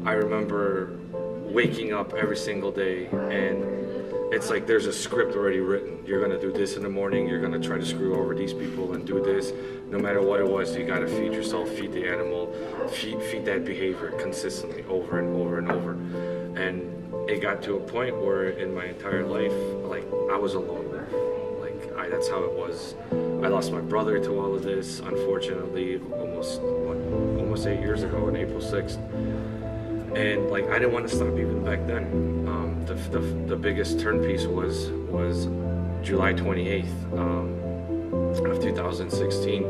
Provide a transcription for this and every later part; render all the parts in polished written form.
I remember waking up every single day, and it's like there's a script already written. You're gonna do this in the morning, you're gonna try to screw over these people and do this. No matter what it was, you gotta feed yourself, feed the animal, feed that behavior consistently over and over and over. And it got to a point where in my entire life, like, I was alone. Like, that's how it was. I lost my brother to all of this, unfortunately, almost 8 years ago on April 6th. And like, I didn't want to stop even back then. The biggest turn piece was July 28th of 2016,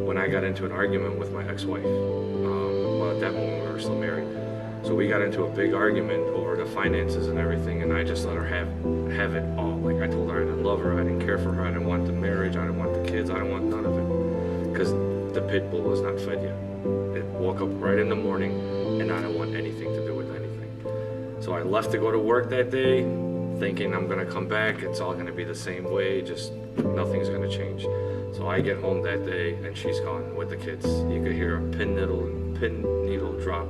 when I got into an argument with my ex-wife. Well, at that moment we were still married. So we got into a big argument over the finances and everything, and I just let her have it all. Like, I told her I didn't love her, I didn't care for her, I didn't want the marriage, I didn't want the kids, I didn't want none of it. Because the pit bull was not fed yet. It woke up right in the morning, and I didn't want anything to do with anything. So I left to go to work that day, thinking I'm gonna come back, it's all gonna be the same way, just nothing's gonna change. So I get home that day, and she's gone with the kids. You could hear a pin needle drop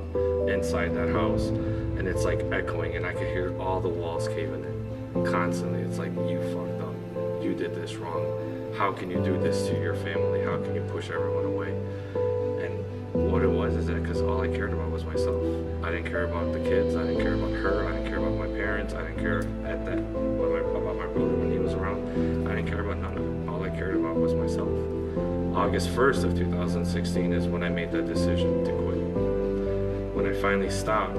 inside that house, and it's like echoing, and I could hear all the walls caving in constantly. It's like, you fucked up, you did this wrong, how can you do this to your family, how can you push everyone away? And what it was is that because all I cared about was myself. I didn't care about the kids, I didn't care about her, I didn't care about my parents, I didn't care about my brother when he was around. I didn't care about none of it. All I cared about was myself. August 1st of 2016 is when I made that decision to quit. When I finally stopped,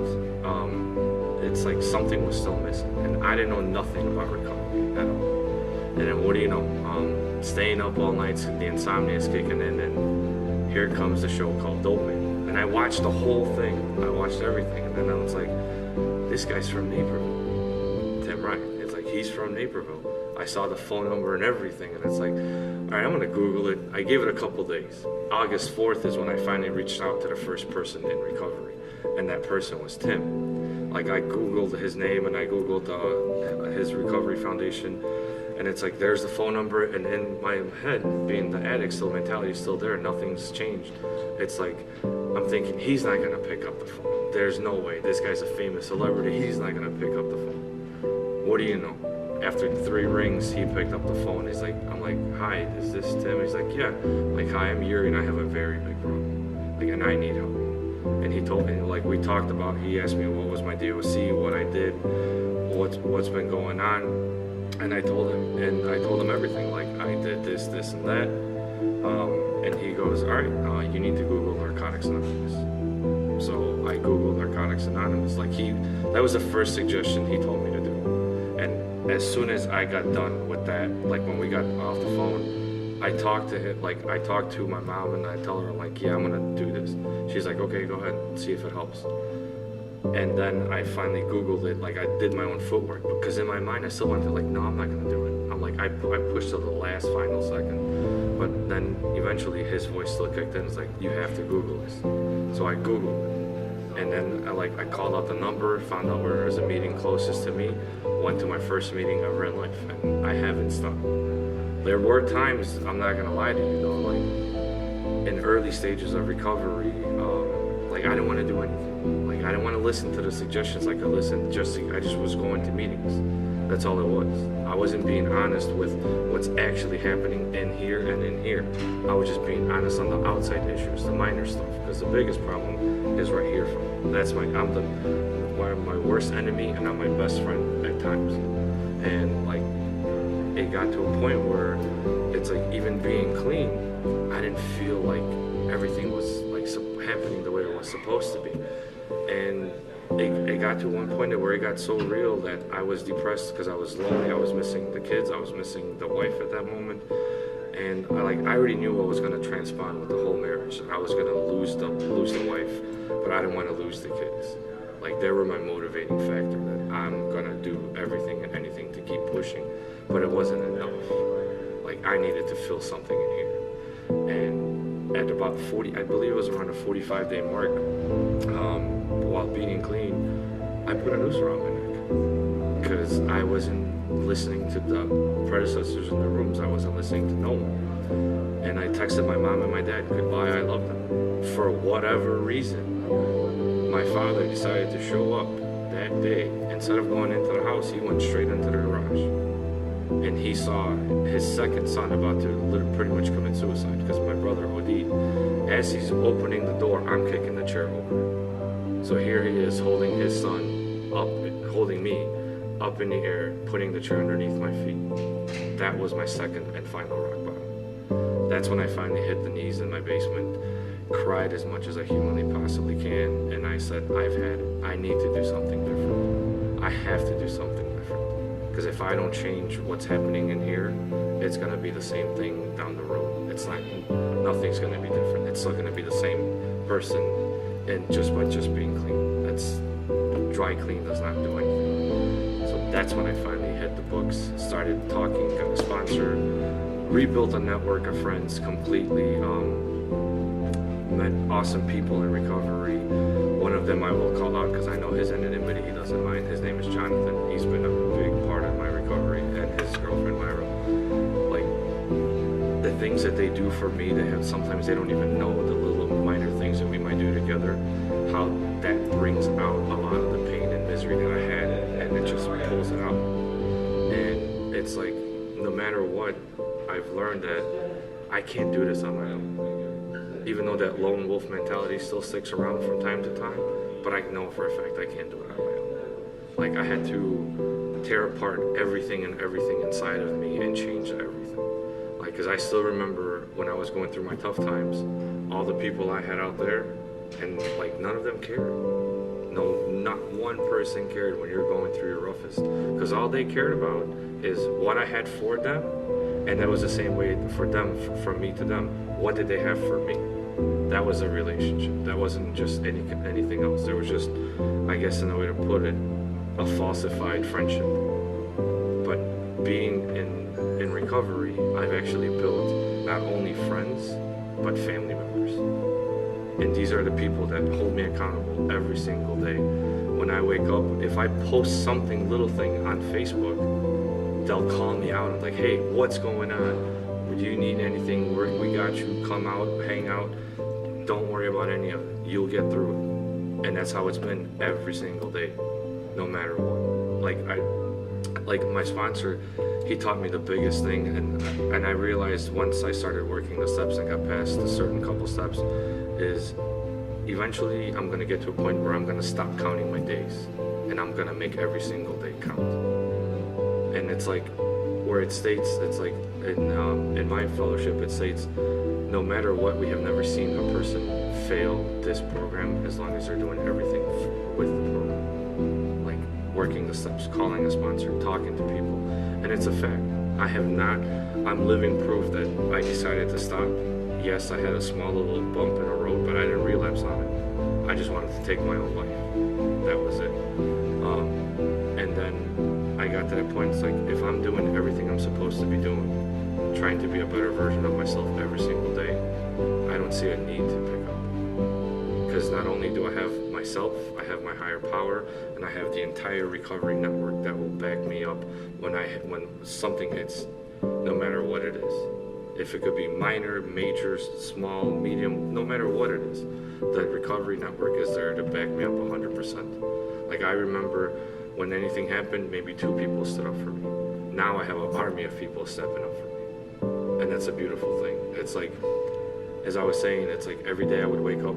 it's like something was still missing, and I didn't know nothing about recovery at all. And then what do you know? Staying up all night, the insomnia is kicking in, and here comes the show called Dope Man. And I watched the whole thing. I watched everything, and then I was like, this guy's from Naperville. Tim Ryan. It's like, he's from Naperville. I saw the phone number and everything, and it's like, all right, I'm gonna Google it. I gave it a couple days. August 4th is when I finally reached out to the first person in recovery, and that person was Tim. Like, I Googled his name, and I Googled his recovery foundation, and it's like, there's the phone number, and in my head, being the addict, still mentality is still there, nothing's changed. It's like, I'm thinking, he's not gonna pick up the phone. There's no way. This guy's a famous celebrity, he's not gonna pick up the phone. What do you know? After 3 rings, he picked up the phone. He's like, I'm like, hi, is this Tim? He's like, yeah. I'm like, hi, I'm Yuri, and I have a very big problem. Like, and I need help. And he told me, like, we talked about, he asked me what was my DOC, what I did, what's been going on. And I told him everything. Like, I did this, and that. And he goes, all right, you need to Google Narcotics Anonymous. So I Googled Narcotics Anonymous. Like, that was the first suggestion he told me to do. And as soon as I got done with that, like, when we got off the phone, I talked to him, like, I talked to my mom, and I tell her, like, yeah, I'm gonna do this. She's like, okay, go ahead, see if it helps. And then I finally Googled it, like, I did my own footwork, because in my mind I still wanted to, like, no, I'm not gonna do it. I'm like, I pushed to the last final second. But then eventually his voice still kicked in. It's like, you have to Google this. So I Googled it. And then I called out the number, found out where there was a meeting closest to me, went to my first meeting ever in life, and I haven't stopped. There were times, I'm not gonna lie to you though, like, in early stages of recovery, like, I didn't want to do anything. Like, I didn't want to listen to the suggestions. Like, I just was going to meetings. That's all it was. I wasn't being honest with what's actually happening in here and in here. I was just being honest on the outside issues, the minor stuff, because the biggest problem is right here for me. I'm my worst enemy, and I'm my best friend at times. And like, it got to a point where it's like, even being clean, I didn't feel like everything was like happening the way it was supposed to be. And it got to one point where it got so real that I was depressed because I was lonely. I was missing the kids. I was missing the wife at that moment. And I already knew what was going to transpire with the whole marriage. I was going to lose the wife, but I didn't want to lose the kids. Like, they were my motivating factor, that I'm going to do everything and anything to keep pushing. But it wasn't enough. Like, I needed to feel something in here. And at about 40, I believe it was around a 45-day mark, while being clean, I put a noose around my neck. Because I wasn't listening to the predecessors in the rooms. I wasn't listening to no one. And I texted my mom and my dad, goodbye, I love them. For whatever reason, my father decided to show up that day. Instead of going into the house, he went straight into the garage. And he saw his second son about to pretty much commit suicide because my brother OD'd. As he's opening the door, I'm kicking the chair over. So here he is holding his son up, holding me up in the air, putting the chair underneath my feet. That was my second and final rock bottom. That's when I finally hit the knees in my basement, cried as much as I humanly possibly can, and I said, I've had it. I need to do something different. I have to do something different. Because if I don't change what's happening in here, it's gonna be the same thing down the road. Nothing's gonna be different. It's still gonna be the same person, and just by just being clean. That's dry clean does not do anything. So that's when I finally hit the books, started talking, got a sponsor, rebuilt a network of friends completely, met awesome people in recovery. One of them I will call out because I know his anonymity, he doesn't mind. His name is Jonathan. He's been a big part of my recovery, and his girlfriend Myra. Like, the things that they do for me, sometimes they don't even know the little minor things that we might do together, how that brings out a lot of the pain and misery that I had, and it just pulls it out. And it's like, no matter what, I've learned that I can't do this on my own. Even though that lone wolf mentality still sticks around from time to time, but I know for a fact I can't do it on my own. Like, I had to tear apart everything inside of me and change everything. Like, because I still remember when I was going through my tough times, all the people I had out there, and like, none of them cared. No, not one person cared when you're going through your roughest, because all they cared about is what I had for them, and that was the same way for them, from me to them. What did they have for me? That was a relationship. That wasn't just anything else. There was just, I guess in a way to put it, a falsified friendship. But being in recovery, I've actually built not only friends, but family members. And these are the people that hold me accountable every single day. When I wake up, if I post something, little thing on Facebook, they'll call me out and like, hey, what's going on? Do you need anything? We got you. Come out, hang out. Don't worry about any of it. You'll get through it. And that's how it's been every single day, no matter what. Like my sponsor, he taught me the biggest thing, and I realized once I started working the steps and got past a certain couple steps, is eventually I'm gonna get to a point where I'm gonna stop counting my days, and I'm gonna make every single day count. And it's like, where it states, it's like in my fellowship, it states, no matter what, we have never seen a person fail this program as long as they're doing everything with the program. Like working the steps, calling a sponsor, talking to people. And it's a fact. I'm living proof that I decided to stop. Yes, I had a small little bump in the road, but I didn't relapse on it. I just wanted to take my own life. That was it. And then I got to that point, it's like, if I'm doing everything I'm supposed to be doing, trying to be a better version of myself every single day, I don't see a need to pick up. Because not only do I have myself, I have my higher power, and I have the entire recovery network that will back me up when something hits, no matter what it is. If it could be minor, major, small, medium, no matter what it is, the recovery network is there to back me up 100%. Like, I remember when anything happened, maybe 2 people stood up for me. Now I have an army of people stepping up for me. And that's a beautiful thing. It's like, as I was saying, it's like every day I would wake up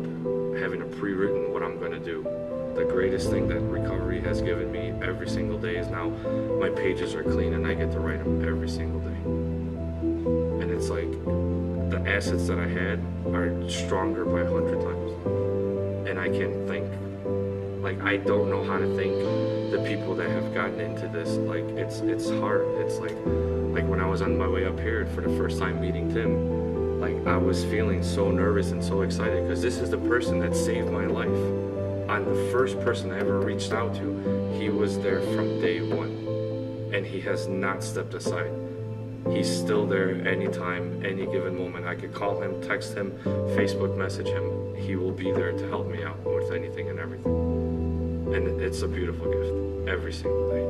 having a pre-written what I'm gonna do. The greatest thing that recovery has given me every single day is now my pages are clean and I get to write them every single day. And it's like, the assets that I had are stronger by 100 times. And I can't think. Like, I don't know how to thank the people that have gotten into this. Like, it's hard. It's like when I was on my way up here for the first time meeting Tim, like, I was feeling so nervous and so excited because this is the person that saved my life. I'm the first person I ever reached out to. He was there from day one, and he has not stepped aside. He's still there anytime, any given moment. I could call him, text him, Facebook message him. He will be there to help me out with anything and everything. And it's a beautiful gift every single day.